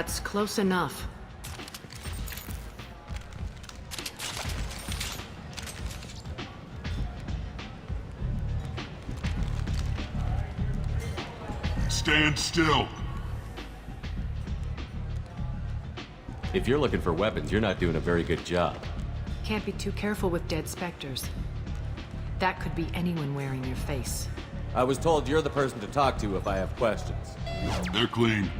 That's close enough. Stand still. If you're looking for weapons, you're not doing a very good job. Can't be too careful with dead specters. That could be anyone wearing your face. I was told you're the person to talk to if I have questions. They're clean.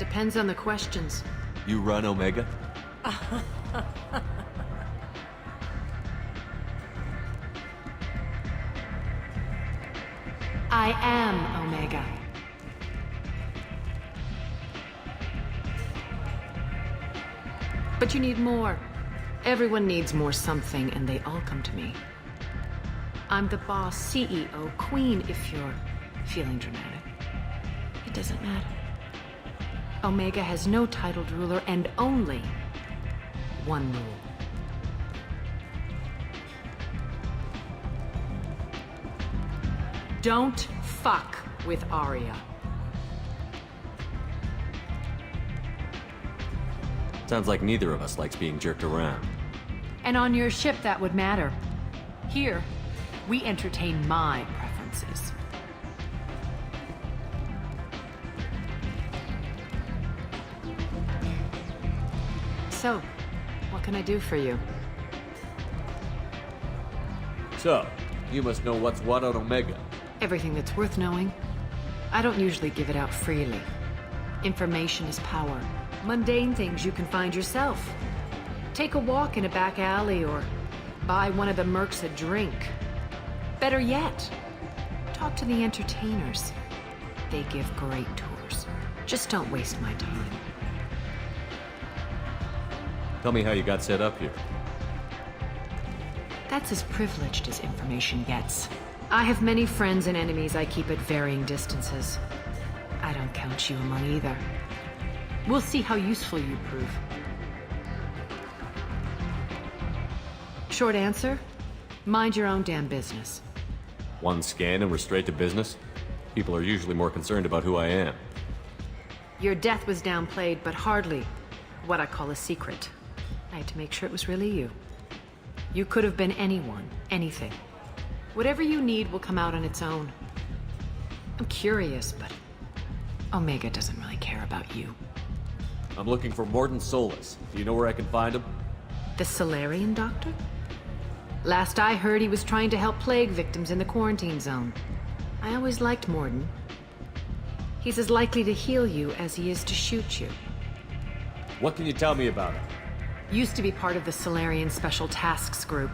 Depends on the questions. You run Omega? I am Omega. But you need more. Everyone needs more something, and they all come to me. I'm the boss, CEO, queen, if you're feeling dramatic. It doesn't matter. Omega has no titled ruler and only one rule. Don't fuck with Arya. Sounds like neither of us likes being jerked around. And on your ship, that would matter. Here, we entertain my preferences. So, what can I do for you? So, you must know what's what on Omega. Everything that's worth knowing. I don't usually give it out freely. Information is power. Mundane things you can find yourself. Take a walk in a back alley or buy one of the mercs a drink. Better yet, talk to the entertainers. They give great tours. Just don't waste my time. Tell me how you got set up here. That's as privileged as information gets. I have many friends and enemies I keep at varying distances. I don't count you among either. We'll see how useful you prove. Short answer, mind your own damn business. One scan and we're straight to business? People are usually more concerned about who I am. Your death was downplayed, but hardly what I call a secret. I had to make sure it was really you. You could have been anyone, anything. Whatever you need will come out on its own. I'm curious, but Omega doesn't really care about you. I'm looking for Mordin Solus. Do you know where I can find him? The Solarian doctor? Last I heard, he was trying to help plague victims in the quarantine zone. I always liked Mordin. He's as likely to heal you as he is to shoot you. What can you tell me about him? Used to be part of the Solarian Special Tasks Group.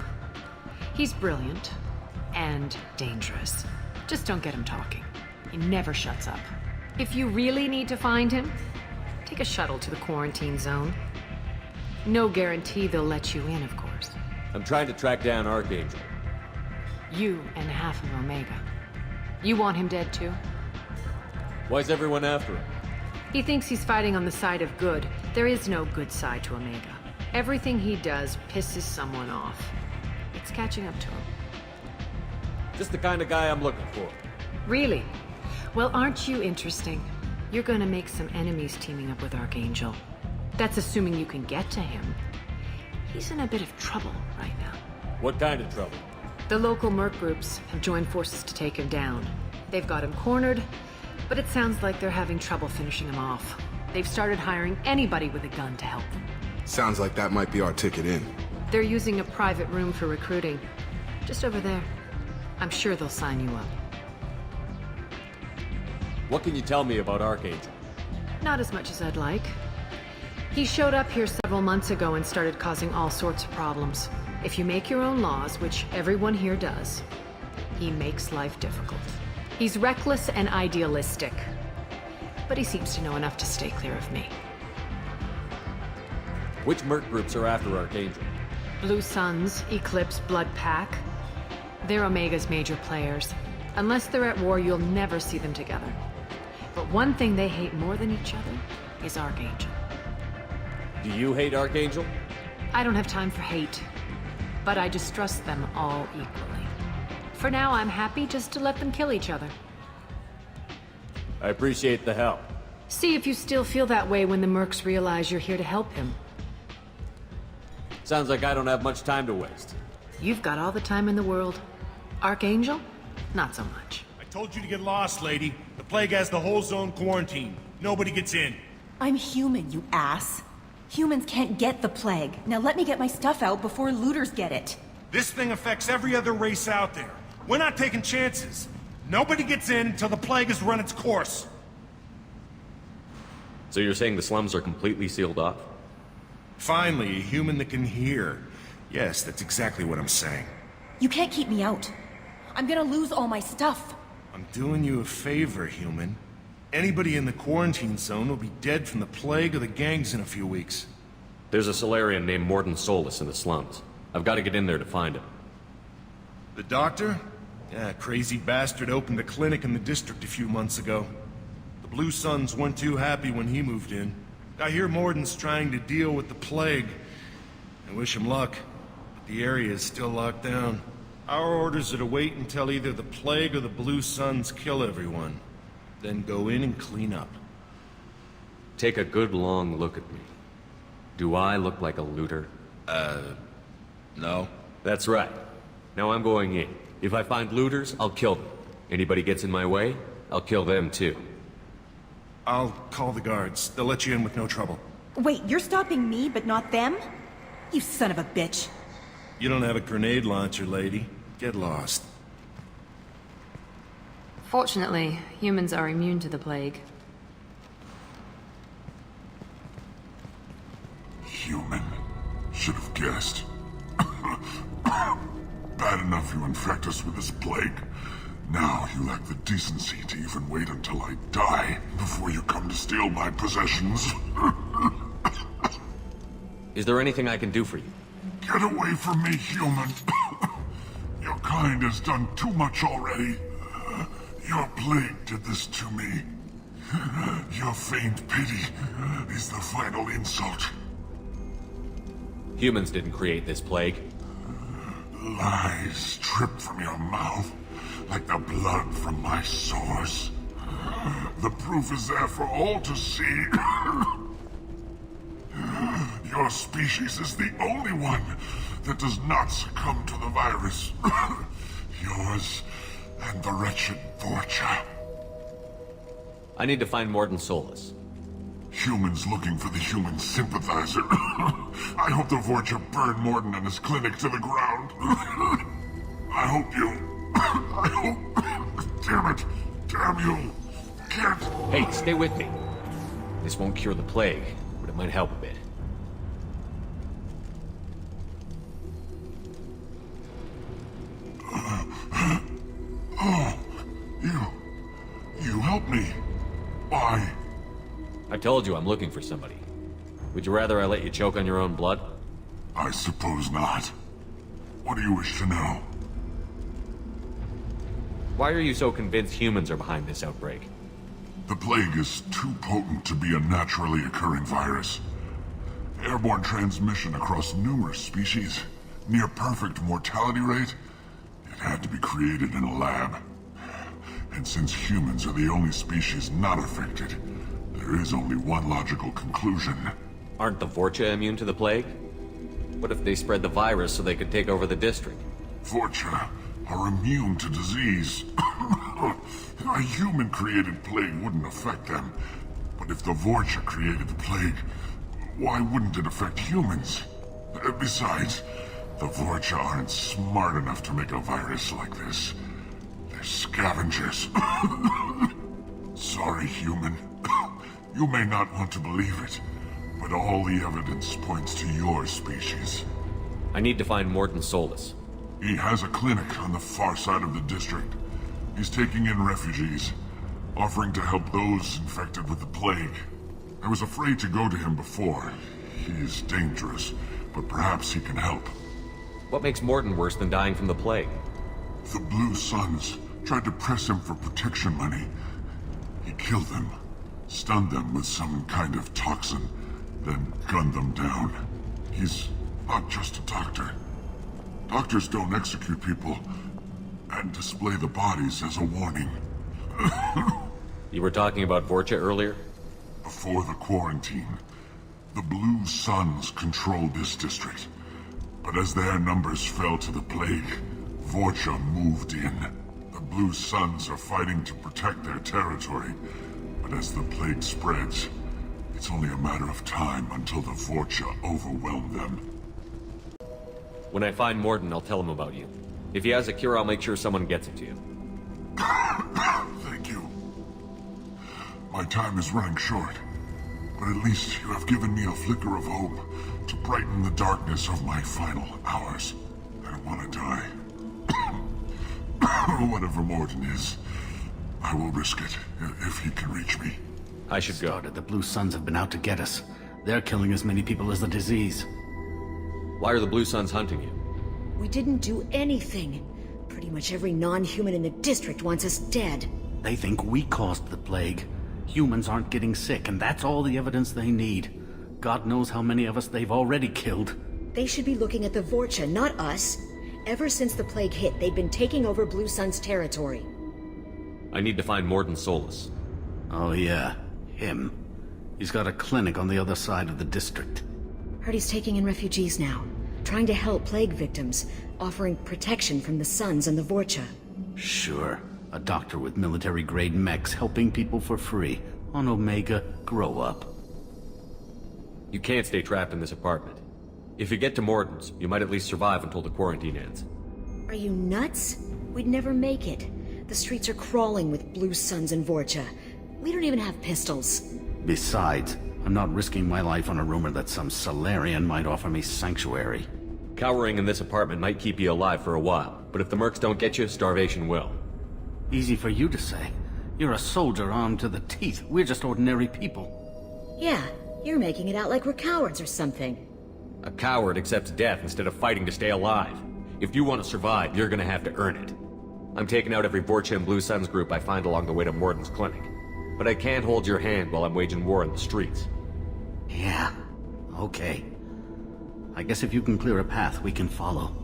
He's brilliant and dangerous. Just don't get him talking. He never shuts up. If you really need to find him, take a shuttle to the quarantine zone. No guarantee they'll let you in, of course. I'm trying to track down Archangel. You and half of Omega. You want him dead too? Why's everyone after him? He thinks he's fighting on the side of good. There is no good side to Omega. Everything he does pisses someone off. It's catching up to him. Just the kind of guy I'm looking for. Really? Well, aren't you interesting? You're gonna make some enemies teaming up with Archangel. That's assuming you can get to him. He's in a bit of trouble right now. What kind of trouble? The local merc groups have joined forces to take him down. They've got him cornered, but it sounds like they're having trouble finishing him off. They've started hiring anybody with a gun to help them. Sounds like that might be our ticket in. They're using a private room for recruiting. Just over there. I'm sure they'll sign you up. What can you tell me about Archangel? Not as much as I'd like. He showed up here several months ago and started causing all sorts of problems. If you make your own laws, which everyone here does, he makes life difficult. He's reckless and idealistic, but he seems to know enough to stay clear of me. Which merc groups are after Archangel? Blue Suns, Eclipse, Blood Pack. They're Omega's major players. Unless they're at war, you'll never see them together. But one thing they hate more than each other is Archangel. Do you hate Archangel? I don't have time for hate, but I distrust them all equally. For now, I'm happy just to let them kill each other. I appreciate the help. See if you still feel that way when the mercs realize you're here to help him. Sounds like I don't have much time to waste. You've got all the time in the world. Archangel? Not so much. I told you to get lost, lady. The plague has the whole zone quarantined. Nobody gets in. I'm human, you ass. Humans can't get the plague. Now let me get my stuff out before looters get it. This thing affects every other race out there. We're not taking chances. Nobody gets in until the plague has run its course. So you're saying the slums are completely sealed off? Finally, a human that can hear. Yes, that's exactly what I'm saying. You can't keep me out. I'm gonna lose all my stuff. I'm doing you a favor, human. Anybody in the quarantine zone will be dead from the plague or the gangs in a few weeks. There's a Solarian named Morden Solus in the slums. I've got to get in there to find him. The doctor? Yeah, crazy bastard opened a clinic in the district a few months ago. The Blue Suns weren't too happy when he moved in. I hear Morden's trying to deal with the plague. I wish him luck, but the area is still locked down. Our orders are to wait until either the plague or the Blue Suns kill everyone. Then go in and clean up. Take a good long look at me. Do I look like a looter? No. That's right. Now I'm going in. If I find looters, I'll kill them. Anybody gets in my way, I'll kill them too. I'll call the guards. They'll let you in with no trouble. Wait, you're stopping me, but not them? You son of a bitch. You don't have a grenade launcher, lady. Get lost. Fortunately, humans are immune to the plague. Human. Should have guessed. Bad enough you infect us with this plague. Now you lack the decency to even wait until I die before you come to steal my possessions. Is there anything I can do for you? Get away from me, human. Your kind has done too much already. Your plague did this to me. Your faint pity is the final insult. Humans didn't create this plague. Lies drip from your mouth like the blood from my sores. The proof is there for all to see. Your species is the only one that does not succumb to the virus. Yours and the wretched Vorcha. I need to find Morden Solus. Humans looking for the human sympathizer. I hope the Vorcha burn Morden and his clinic to the ground. I hope you... I hope... Damn it. Damn you. Can't... Hey, stay with me. This won't cure the plague, but it might help a bit. Oh, you helped me. Why? I told you I'm looking for somebody. Would you rather I let you choke on your own blood? I suppose not. What do you wish to know? Why are you so convinced humans are behind this outbreak? The plague is too potent to be a naturally occurring virus. Airborne transmission across numerous species, near perfect mortality rate. It had to be created in a lab. And since humans are the only species not affected, there is only one logical conclusion. Aren't the Vorcha immune to the plague? What if they spread the virus so they could take over the district? Vorcha are immune to disease. A human-created plague wouldn't affect them. But if the Vorcha created the plague, why wouldn't it affect humans? Besides, the Vorcha aren't smart enough to make a virus like this. They're scavengers. Sorry, human. You may not want to believe it, but all the evidence points to your species. I need to find Morden Solus. He has a clinic on the far side of the district. He's taking in refugees, offering to help those infected with the plague. I was afraid to go to him before. He is dangerous, but perhaps he can help. What makes Morden worse than dying from the plague? The Blue Suns tried to press him for protection money. He killed them, stunned them with some kind of toxin, then gunned them down. He's not just a doctor. Doctors don't execute people and display the bodies as a warning. You were talking about Vorcha earlier? Before the quarantine, the Blue Suns controlled this district. But as their numbers fell to the plague, Vorcha moved in. The Blue Suns are fighting to protect their territory. But as the plague spreads, it's only a matter of time until the Vorcha overwhelm them. When I find Morden, I'll tell him about you. If he has a cure, I'll make sure someone gets it to you. Thank you. My time is running short, but at least you have given me a flicker of hope to brighten the darkness of my final hours. I don't want to die. Whatever Morden is, I will risk it if he can reach me. I should go. The Blue Suns have been out to get us. They're killing as many people as the disease. Why are the Blue Suns hunting you? We didn't do anything. Pretty much every non-human in the district wants us dead. They think we caused the plague. Humans aren't getting sick, and that's all the evidence they need. God knows how many of us they've already killed. They should be looking at the Vorcha, not us. Ever since the plague hit, they've been taking over Blue Sun's territory. I need to find Morden Solus. Oh yeah, him. He's got a clinic on the other side of the district. Heard he's taking in refugees now, trying to help plague victims, offering protection from the Suns and the Vorcha. Sure. A doctor with military-grade mechs helping people for free. On Omega, grow up. You can't stay trapped in this apartment. If you get to Morden's, you might at least survive until the quarantine ends. Are you nuts? We'd never make it. The streets are crawling with Blue Suns and Vorcha. We don't even have pistols. Besides, I'm not risking my life on a rumor that some Solarian might offer me sanctuary. Cowering in this apartment might keep you alive for a while, but if the mercs don't get you, starvation will. Easy for you to say. You're a soldier armed to the teeth. We're just ordinary people. Yeah, you're making it out like we're cowards or something. A coward accepts death instead of fighting to stay alive. If you want to survive, you're gonna have to earn it. I'm taking out every Vorcha and Blue Suns group I find along the way to Morden's clinic. But I can't hold your hand while I'm waging war in the streets. Yeah, okay. I guess if you can clear a path, we can follow.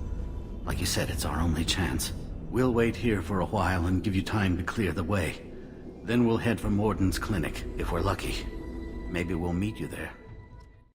Like you said, it's our only chance. We'll wait here for a while and give you time to clear the way. Then we'll head for Morden's clinic, if we're lucky. Maybe we'll meet you there.